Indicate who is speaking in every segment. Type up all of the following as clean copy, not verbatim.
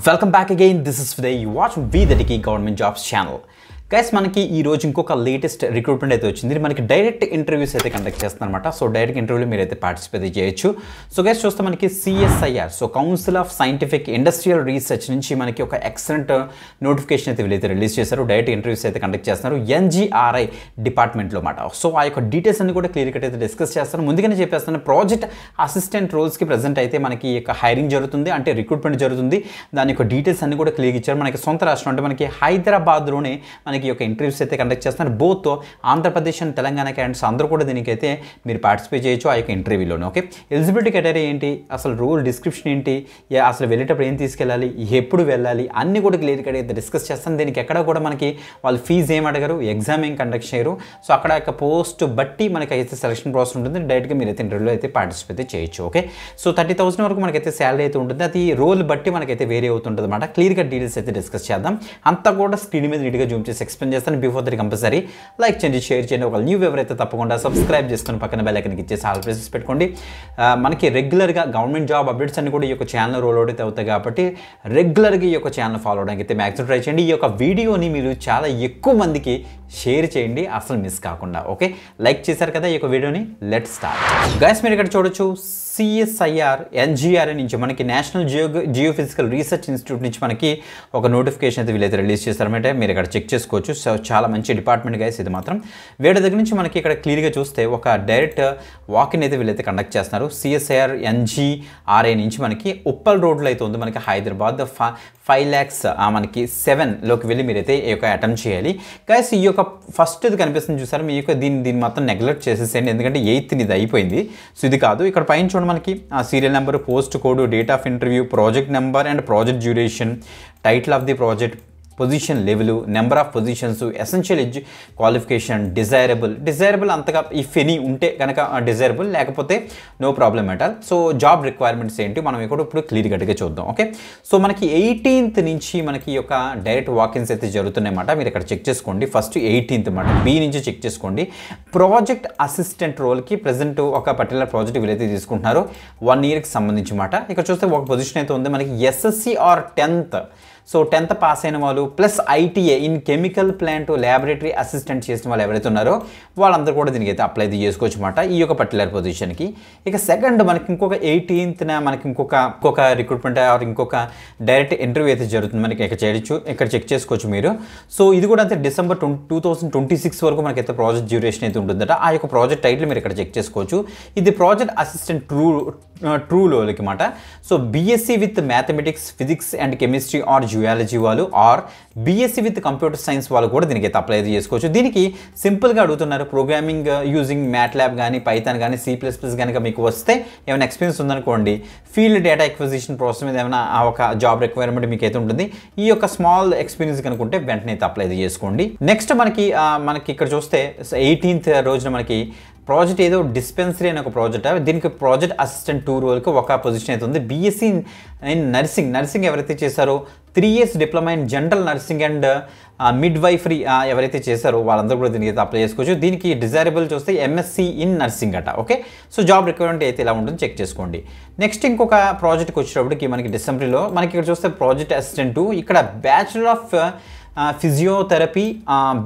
Speaker 1: Welcome back again. This is Videy. You watch Be the Dicky Government Jobs channel. Guys మనకి ఈ రోజు ఇంకొక latest recruitment అయితే వచ్చింది. మనకి డైరెక్ట్ ఇంటర్వ్యూస్ అయితే కండక్ట్ చేస్తారనమాట. సో డైరెక్ట్ ఇంటర్వ్యూలో మీరు అయితే పార్టిసిపేట్ చేయొచ్చు. సో గైస్ చూస్తే మనకి CSIR, so council of scientific industrial research నుంచి మనకి ఒక ఎక్సలెంట్ నోటిఫికేషన్ అయితే వీళ్ళైతే రిలీజ్ చేశారు. డైరెక్ట్ ఇంటర్వ్యూస్ అయితే కండక్ట్ చేస్తున్నారు NGRI డిపార్ట్మెంట్లో అన్నమాట. సో ఆ యొక్క డీటెయిల్స్ అన్ని కూడా క్లియర్ కట్ అయితే డిస్కస్ చేస్తారు. ముందుగానే చెప్పేస్తాను, ప్రాజెక్ట్ అసిస్టెంట్ రోల్స్కి ప్రజెంట్ అయితే మనకి ఈ యొక్క హైరింగ్ జరుగుతుంది, అంటే రిక్రూట్మెంట్ జరుగుతుంది. దాని యొక్క డీటెయిల్స్ అన్ని కూడా క్లియర్ ఇచ్చారు. మనకి సొంత రాష్ట్రం అంటే మనకి హైదరాబాద్లోనే మనకి యొక్క ఇంటర్వ్యూస్ అయితే కండక్ట్ చేస్తున్నారు. Both Andhra Pradesh and Telangana candidates అందరూ కూడా దీనికైతే మీరు పార్టిసిపేట్ చేయొచ్చు ఆ యొక్క ఇంటర్వ్యూలోనే. ఓకే, ఎలిజిబిలిటీ క్రైటీరియా ఏంటి, అసలు రూల్ డిస్క్రిప్షన్ ఏంటి, అసలు వెళ్ళేటప్పుడు ఏం తీసుకెళ్ళాలి, ఎప్పుడు వెళ్ళాలి, అన్నీ కూడా క్లియర్ కట్ అయితే డిస్కస్ చేస్తాను. దీనికి ఎక్కడ కూడా మనకి వాళ్ళు ఫీజు ఏం అడగరు, ఎగ్జామ్ ఏం కండక్ట్ చేయరు. సో అక్కడ యొక్క పోస్ట్ బట్టి మనకి అయితే సెలక్షన్ ప్రాసెస్ ఉంటుంది. డైరెక్ట్గా మీరు అయితే ఇంటర్వ్యూలో అయితే పార్టిసిపేట్ చేయొచ్చు. ఓకే, సో 30,000 వరకు మనకైతే శాలరీ అయితే ఉంటుంది. అది రోల్ బట్టి మనకైతే వేరే అవుతుంటుంది అనమాట. క్లియర్గా డీటెయిల్స్ అయితే డిస్కస్ చేద్దాం. అంతా కూడా స్క్రీన్ మీద నీట్గా జూమ్ చేసి ఎక్స్ప్లెయిన్ చేస్తాను. బిఫోర్ దట్ కంపల్సరీ లైక్ చేయండి, షేర్ చేయండి. ఒక న్యూ ఎవరైతే తప్పకుండా సబ్స్క్రైబ్ చేసుకుని పక్కన బెల్ ఐకాన్ ఇచ్చేసి ఆల్ ప్రెసెస్ పెట్టుకోండి. మనకి రెగ్యులర్గా గవర్నమెంట్ జాబ్ అప్డేట్స్ అన్ని కూడా ఈ యొక్క ఛానల్ రోల్ అవుట్ అయితే అవుతాయి కాబట్టి రెగ్యులర్గా ఈ యొక్క ఛానల్ ఫాలో అవడానికి అయితే మ్యాక్సిమం ట్రై చేయండి. ఈ యొక్క వీడియోని మీరు చాలా ఎక్కువ మందికి షేర్ చేయండి, అసలు మిస్ కాకుండా. ఓకే, లైక్ చేశారు కదా ఈ యొక్క వీడియోని, లెట్స్ స్టార్ట్. గైస్ మీరు ఇక్కడ చూడొచ్చు, CSIR NGRI నుంచి మనకి నేషనల్ జియోఫిజికల్ రీసెర్చ్ ఇన్స్టిట్యూట్ నుంచి మనకి ఒక నోటిఫికేషన్ అయితే వీళ్ళైతే రిలీజ్ చేస్తారంటే మీరు ఇక్కడ చెక్ చేసుకోవచ్చు. సో చాలా మంచి డిపార్ట్మెంట్ గైస్ ఇది మాత్రం. వీళ్ళ దగ్గర నుంచి మనకి ఇక్కడ క్లియర్గా చూస్తే ఒక డైరెక్ట్ వాకిన్ అయితే వీళ్ళైతే కండక్ట్ చేస్తున్నారు. CSIR NGRI నుంచి మనకి ఉప్పల్ రోడ్లో అయితే ఉంది మనకి హైదరాబాద్ 5 lakhs మనకి 7లోకి వెళ్ళి మీరైతే ఈ యొక్క అటెంప్ట్ చేయాలి. గైస్ ఈ యొక్క ఫస్ట్ ఇది కనిపిస్తుంది చూసారు, మీ యొక్క దీన్ని మొత్తం నెగ్లెక్ట్ చేసేసేయండి, ఎందుకంటే 8th ఇది అయిపోయింది. సో ఇది కాదు, ఇక్కడ పైన చూడండి మనకి serial number, post code, date of interview, project number and project duration, title of the project, position level, number of positions, essential qualification, desirable అంతగా ఇఫ్ ఎనీ ఉంటే కనుక డిజైరబుల్, లేకపోతే no problem at all. So job requirements ఏంటి మనం ఇప్పుడు clear కట్గా చూద్దాం. Okay, so మనకి 18th నుంచి మనకి ఈ యొక్క డైరెక్ట్ వాకిన్స్ అయితే జరుగుతున్నాయన్నమాట. మీరు ఇక్కడ చెక్ చేసుకోండి. ఫస్ట్ 18th అన్నమాట, B నుంచి చెక్ చేసుకోండి. ప్రాజెక్ట్ అసిస్టెంట్ రోల్కి ప్రజెంట్ ఒక పర్టికులర్ ప్రాజెక్ట్ వీళ్ళైతే తీసుకుంటున్నారు 1 yearకి సంబంధించి అన్నమాట. ఇక్కడ చూస్తే ఒక పొజిషన్ అయితే ఉంది మనకి SSC are 10th. So 10th pass అయిన వాళ్ళు plus ITA in chemical plant laboratory assistant చేసిన వాళ్ళు ఎవరైతే ఉన్నారో వాళ్ళందరూ కూడా దీనికి అయితే అప్లై చేసుకోవచ్చు అనమాట ఈ యొక్క పర్టికులర్ పొజిషన్కి. ఇక సెకండ్ మనకి ఇంకొక 18th మనకి ఇంకొక రిక్రూట్మెంట్ ఆర్ ఇంకొక డైరెక్ట్ ఇంటర్వ్యూ అయితే జరుగుతుంది. మనకి ఇక్కడ చెక్ చేసుకోవచ్చు మీరు. సో ఇది కూడా అయితే December 2026 వరకు మనకైతే ప్రాజెక్ట్ డ్యూరేషన్ అయితే ఉంటుందట. ఆ యొక్క ప్రాజెక్ట్ టైటిల్ మీరు ఇక్కడ చెక్ చేసుకోవచ్చు. ఇది ప్రాజెక్ట్ అసిస్టెంట్ ట్రూలోకి మాట. So BSc with mathematics, physics and chemistry or geology వాళ్ళు, or BSc with computer science వాళ్ళు కూడా దీనికి అయితే అప్లై చేసుకోవచ్చు. దీనికి సింపుల్గా అడుగుతున్నారు, ప్రోగ్రామింగ్ యూజింగ్ MATLAB కానీ, పైథాన్ కానీ, C++ కనుక మీకు వస్తే ఏమైనా ఎక్స్పీరియన్స్ ఉందనుకోండి, ఫీల్డ్ డేటా ఎక్విజిషన్ ప్రాసెస్ మీద ఏమైనా ఒక జాబ్ రిక్వైర్మెంట్ మీకు అయితే ఉంటుంది. ఈ యొక్క స్మాల్ ఎక్స్పీరియన్స్ కనుకుంటే వెంటనే అయితే అప్లై చేసుకోండి. నెక్స్ట్ మనకి ఇక్కడ చూస్తే 18th రోజున మనకి ప్రాజెక్ట్ ఏదో డిస్పెన్సరీ అనే ఒక ప్రాజెక్ట్, దీనికి ప్రాజెక్ట్ అసిస్టెంట్ 2 రోల్కి ఒక పొజిషన్ అయితే ఉంది. BSc ఇన్ నర్సింగ్ ఎవరైతే చేశారో, 3 years diploma in general nursing and midwifery ఎవరైతే చేశారో వాళ్ళందరూ కూడా దీనికి అయితే అప్లై చేసుకోవచ్చు. దీనికి డిజైరబుల్ చూస్తే MSc ఇన్ నర్సింగ్ అట. ఓకే, సో జాబ్ రిక్వైర్మెంట్ అయితే ఇలా ఉంటుంది, చెక్ చేసుకోండి. నెక్స్ట్ ఇంకొక ప్రాజెక్ట్కి వచ్చేటప్పటికి మనకి డిసెంబర్లో మనకి ఇక్కడ చూస్తే ప్రాజెక్ట్ అసిస్టెంట్ 2, ఇక్కడ బ్యాచులర్ ఆఫ్ ఫిజియోథెరపీ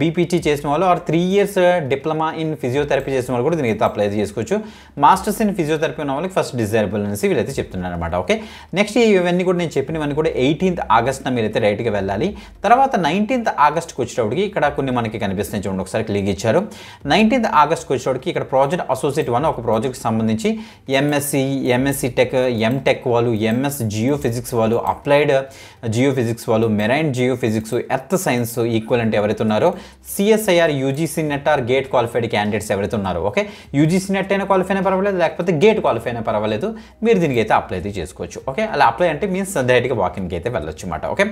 Speaker 1: BPT చేసిన వాళ్ళు or 3 years diploma in physiotherapy చేసిన వాళ్ళు కూడా దీనికి అయితే అప్లై చేసుకోవచ్చు. మాస్టర్స్ ఇన్ ఫిజియోథెరపీ ఉన్న వాళ్ళకి ఫస్ట్ డిజైరబుల్ అనేసి వీళ్ళైతే చెప్తున్నారు అనమాట. ఓకే, నెక్స్ట్ ఇవన్నీ కూడా నేను చెప్పినవన్నీ కూడా 18th ఆగస్ట్న మీరైతే రైట్గా వెళ్ళాలి. తర్వాత 19th ఆగస్ట్కి వచ్చేటప్పటికి ఇక్కడ కొన్ని మనకి కనిపిస్తున్నాయి చూడండి, ఒకసారి క్లిక్ ఇచ్చారు. 19th ఆగస్ట్కి వచ్చేటప్పటికి ఇక్కడ ప్రాజెక్ట్ అసోసియేట్ 1 ఒక ప్రాజెక్ట్కి సంబంధించి MSc టెక్, MTech వాళ్ళు, MS జియోఫిజిక్స్ వాళ్ళు, అప్లైడ్ జియోఫిజిక్స్ వాళ్ళు, marine geophysics, earth science equivalent ఎవరైతే ఉన్నారో, CSIR UGC net or gate qualified candidates ఎవరైతే ఉన్నారో, ఓకే, UGC నెట్ అయినా క్వాలిఫై అయినా పర్వాలేదు, లేకపోతే గేట్ క్వాలిఫై అయినా పర్వాలేదు, మీరు దీనికి అయితే అప్లై అయితే చేసుకోవచ్చు. ఓకే, అలా అప్లై అంటే మీన్స్ డైరెక్ట్గా వాకిన్కి అయితే వెళ్ళొచ్చు అనమాట. ఓకే,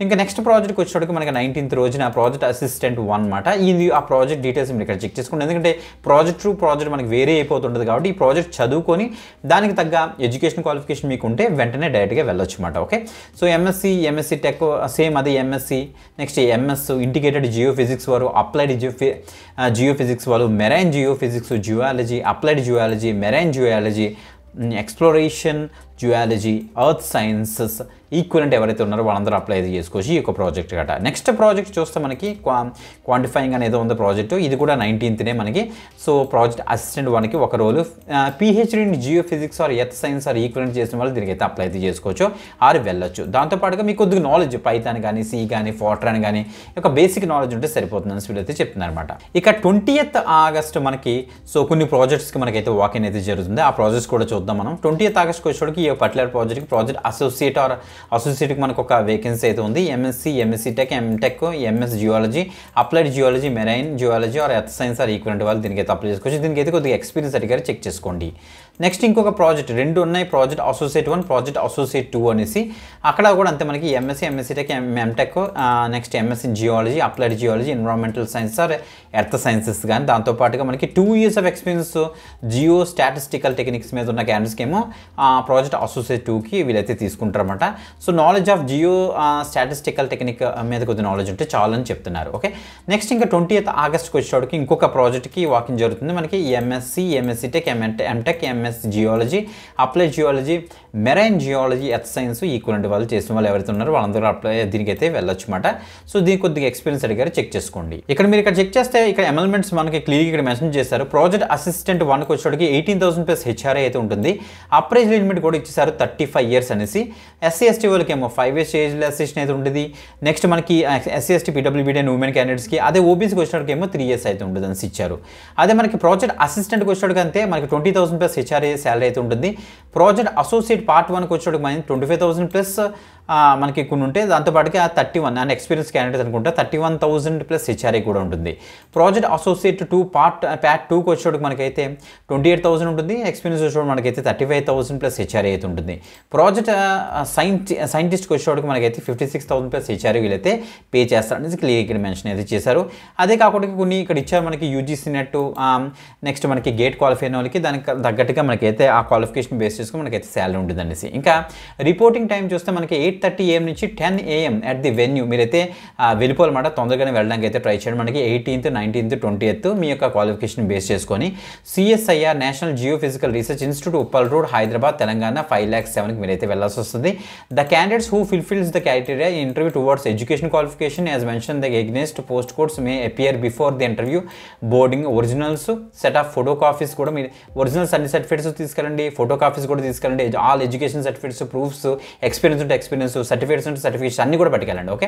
Speaker 1: ఇంకా నెక్స్ట్ ప్రాజెక్ట్కి వచ్చేటప్పుడు మనకి 19th రోజున ప్రాజెక్ట్ అసిస్టెంట్ 1 అనమాట. ఇది ఆ ప్రాజెక్ట్ డీటెయిల్స్ మీరు ఇక్కడ చెక్ చేసుకోండి, ఎందుకంటే ప్రాజెక్ట్ మనకి వేరే అయిపోతుంటుంది కాబట్టి ఈ ప్రాజెక్ట్ చదువుకొని దానికి తగ్గ ఎడ్యుకేషన్ క్వాలిఫికేషన్ మీకు ఉంటే వెంటనే డైరెక్ట్గా వెళ్ళొచ్చు అనమాట. Okay, so MSc tech same అది MSc, next MS integrated geophysics వారు, అప్లైడ్ జియోఫిజిక్స్ వాళ్ళు, marine geophysics, geology, applied geology, marine geology, exploration, geology, earth sciences equivalent ఎవరైతే ఉన్నారో వాళ్ళందరూ అప్లై అయితే చేసుకోవచ్చు ఈ యొక్క ప్రాజెక్ట్ గట. నెక్స్ట్ ప్రాజెక్ట్ చూస్తే మనకి క్వాంటిఫైయింగ్ అనేది ఉంది ప్రాజెక్టు. ఇది కూడా 19th మనకి. సో ప్రాజెక్ట్ అసిస్టెంట్ 1కి ఒక రోలు. PhD in geophysics or earth science or equivalent చేసిన వాళ్ళు దీనికి అయితే అప్లై అయితే చేసుకోవచ్చు ఆరు వెళ్ళొచ్చు. దాంతోపాటుగా మీకు కొద్దిగా నాలెడ్జ్ పైథాన్ కానీ, సి కానీ, ఫార్ట్రాన్ కానీ ఒక బేసిక్ నాలెడ్జ్ ఉంటే సరిపోతుందని వీళ్ళైతే చెప్తున్నారన్నమాట. ఇక 20th August మనకి సో కొన్ని ప్రాజెక్ట్స్కి మనకైతే వాకిన్ అయితే జరుగుతుంది. ఆ ప్రాజెక్ట్స్ కూడా చూద్దాం మనం. 20th August వచ్చేటికి ఈ పర్టికులర్ ప్రాజెక్ట్ అసోసియేట్కి మనకు ఒక వేకెన్సీ అయితే ఉంది. MSc tech, MTech, MS geology, applied geology, marine geology or earth science or equivalent వాళ్ళు దీనికి అయితే అప్లై చేసుకోవచ్చు. దీనికి అయితే కొద్దిగా ఎక్స్పీరియన్స్ అడిగారు, చెక్ చేసుకోండి. నెక్స్ట్ ఇంకొక ప్రాజెక్ట్ 2 ఉన్నాయి. ప్రాజెక్ట్ అసోసియేట్ 1, ప్రాజెక్ట్ అసోసియేట్ 2 అనేసి అక్కడ కూడా అంతే మనకి MSc tech, MTech, next MSc geology, applied geology, environmental science or earth sciences కానీ దాంతోపాటుగా మనకి 2 years of experience geostatistical techniques మీద ఉన్న క్యాండిడేట్స్కి ఏమో ప్రాజెక్ట్ అసోసియేట్ 2కి వీళ్ళైతే తీసుకుంటారన్నమాట. So knowledge of geostatistical technique మీద కొద్ది నాలెడ్జ్ ఉంటే చాలు అని చెప్తున్నారు. ఓకే, నెక్స్ట్ ఇంకా 20th August వచ్చేటికి ఇంకొక ప్రాజెక్ట్కి వాకింగ్ జరుగుతుంది మనకి. MSc tech, MTech, MS geology, applied geology, marine geology, earth science equivalent వాళ్ళు చేసిన వాళ్ళు ఎవరైతే ఉన్నారో వాళ్ళందరూ అప్లై దీనికైతే వెళ్ళొచ్చు అనమాట. సో దీనికి కొద్దిగా ఎక్స్పీరియన్స్ అడిగారు, చెక్ చేసుకోండి. మీరు ఇక్కడ చెక్ చేస్తే ఇక్కడ ఎమల్మెంట్స్ మనకి క్లియర్ ఇక్కడ మెన్షన్ చేశారు. ప్రాజెక్ట్ అసిస్టెంట్ 1కి వచ్చేటికి 18,000 ప్లస్ హెచ్ఆర్ఏ అయితే ఉంటుంది. అప్రైజ్ లిమిట్ కూడా ఇచ్చేసారు 35 years అనేసి. ఎస్సీ ఎస్టీ వాళ్ళకి ఏమో 5 years ఏజ్ రిలాక్సేషన్ అయితే ఉంటుంది. నెక్స్ట్ మనకి SC ST PWBD and women క్యాండిడేట్స్కి, అదే ఓబీసీకి వచ్చేటికి ఏమో 3 years అయితే ఉంటుంది అనేసి ఇచ్చారు. అదే మనకి ప్రాజెక్ట్ అసిస్టెంట్కి వచ్చేటికి అంతే మనకి 20,000 ప్లస్ హెచ్ఆర్ఏ శాలరీ అయితే ఉంటుంది. ప్రాజెక్ట్ అసోసియేట్ పార్ట్ 1కి వచ్చేటికి మనకి 25,000 ప్లస్ మనకి కొన్ని ఉంటే దాంతోపాటుగా 31 అండ్ ఎక్స్పీరియన్స్ క్యాండిడేట్స్ అనుకుంటే 31,000 ప్లస్ హెచ్ఆర్ఏ కూడా ఉంటుంది. ప్రాజెక్ట్ అసోసియేట్ 2 పార్ట్ 2కి వచ్చేటికి మనకైతే 28,000 ఉంటుంది. ఎక్స్పీరియన్స్ వచ్చేటికి మనకైతే 35,000 ప్లస్ హెచ్ఆర్ఏ అయితే ఉంటుంది. ప్రాజెక్ట్ సైంటిస్ట్కి వచ్చేటికి మనకైతే 56,000 ప్లస్ హెచ్ఆర్ఏ వీళ్ళైతే పే చేస్తారనేసి క్లియర్ ఇక్కడ మెన్షన్ అయితే చేశారు. అదే కాకుండా కొన్ని ఇక్కడ ఇచ్చారు మనకి యూజీసీ నెట్, నెక్స్ట్ మనకి గేట్ క్వాలిఫై అయిన వాళ్ళకి దానికి తగ్గట్టుగా మనకైతే ఆ క్వాలిఫికేషన్ బేస్ చేసుకుని మనకైతే శాలరీ ఉంటుంది అనేసి. ఇంకా రిపోర్టింగ్ టైం చూస్తే మనకి 8:30 AM నుంచి 10 AM అట్ ది వెన్యూ మీరైతే వెళ్ళిపోవాలన్నమాట. తొందరగానే వెళ్ళడానికి అయితే ట్రై చేయండి. మనకి 18th, 19th, 20th మీ యొక్క క్వాలిఫికేషన్ బేస్ చేసుకొని CSIR national geophysical research institute, Uppal road, Hyderabad, Telangana 5,07,000కి మీరైతే వెళ్ళాల్సి వస్తుంది. The candidates who fulfils the criteria interview towards education qualification as mention the against post codes may appear before the interview. Boarding originals, set of photo copies కూడా మీరు originals అన్ని certificates తీసుకెళ్ళండి, photo copies కూడా తీసుకెళ్ళండి. All education certificates, proofs, experience ఉంటే experience, certificates ఉంటే certificates అన్ని కూడా పట్టుకెళ్ళండి. ఓకే,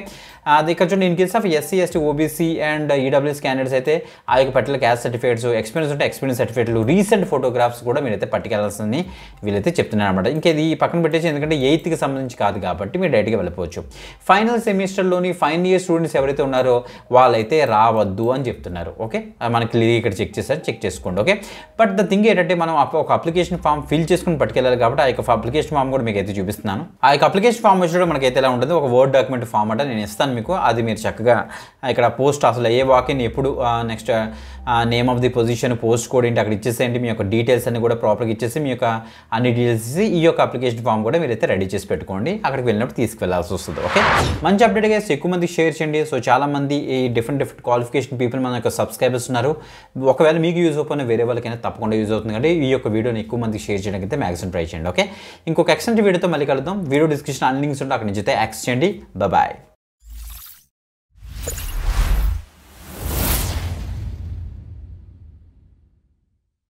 Speaker 1: అది ఇక్కడ చూడండి. In case of SC ST OBC and EWS candidates అయితే ఆ యొక్క పర్టికులర్ క్యాస్ట్ సర్టిఫికేట్స్, ఎక్స్పీరియన్స్ ఉంటే ఎక్స్పీరియన్స్ సర్టిఫికేట్లు, రీసెంట్ ఫోటోగ్రాఫ్స్ కూడా మీరైతే పట్టుకెళ్ళాల్సింది వీళ్ళైతే చెప్తున్నారు అనమాట. ఇంకేది పక్కన పెట్టేసి, ఎందుకంటే 8th సంబంధించి కాదు కాబట్టి మీరు డైరెక్ట్గా వెళ్ళిపోవచ్చు. ఫైనల్ సెమిస్టర్లోని ఫైనల్ ఇయర్ స్టూడెంట్స్ ఎవరైతే ఉన్నారో వాళ్ళైతే రావద్దు అని చెప్తున్నారు. ఓకే, మనకి క్లియర్ ఇక్కడ చెక్ చేశారు, చెక్ చేసుకోండి. ఓకే, బట్ ద థింగ్ ఏంటంటే మనం ఒక అప్లికేషన్ ఫామ్ ఫిల్ చేసుకుని పట్టుకెళ్ళాలి కాబట్టి ఆ యొక్క అప్లికేషన్ ఫామ్ కూడా మీకు అయితే చూపిస్తున్నాను. ఆ యొక్క అప్లికేషన్ ఫామ్ వచ్చి మనకైతే ఎలా ఉంటుంది, ఒక వర్డ్ డాక్యుమెంట్ ఫామ్ అంటే నేను ఇస్తాను మీకు. అది మీరు చక్కగా ఇక్కడ పోస్ట్ అసలు ఏ వాకిన్ ఎప్పుడు, next name of the position, post code ఏంటి అక్కడ ఇచ్చేసేయండి. మీ యొక్క డీటెయిల్స్ అన్ని కూడా ప్రాపర్గా ఇచ్చేసి మీ యొక్క అన్ని డీటెయిల్స్ ఇచ్చి ఈ యొక్క అప్లికేషన్ ఫామ్ కూడా మీరైతే రెడీ చేసి పెట్టుకోండి. అక్కడికి వెళ్ళినప్పుడు తీసుకువెళ్ళాల్సి వస్తుంది. ఓకే, మంచి అప్డేట్గా ఎక్కువ మంది షేర్ చేయండి. సో చాలా మంది ఈ డిఫరెంట్ క్వాలిఫికేషన్ పీపుల్ మన యొక్క సబ్స్క్రైబర్స్ ఉన్నారు. ఒకవేళ మీకు యూజ్ అవుతున్న వేరే వాళ్ళకైనా తప్పకుండా యూజ్ అవుతుంది కాబట్టి ఈ యొక్క వీడియోని ఎక్కువ మంది షేర్ చేయడానికి అయితే మ్యాక్సిమం ట్రై చేయండి. ఓకే, ఇంకొక ఎక్సలెంట్ వీడియోతో మళ్ళీ కలుద్దాం. వీడియో డిస్క్రిప్షన్ అన్ని లింక్స్ ఉంటే అక్కడ నుంచి అయితే యాక్సెస్ చేయండి. బాయ్.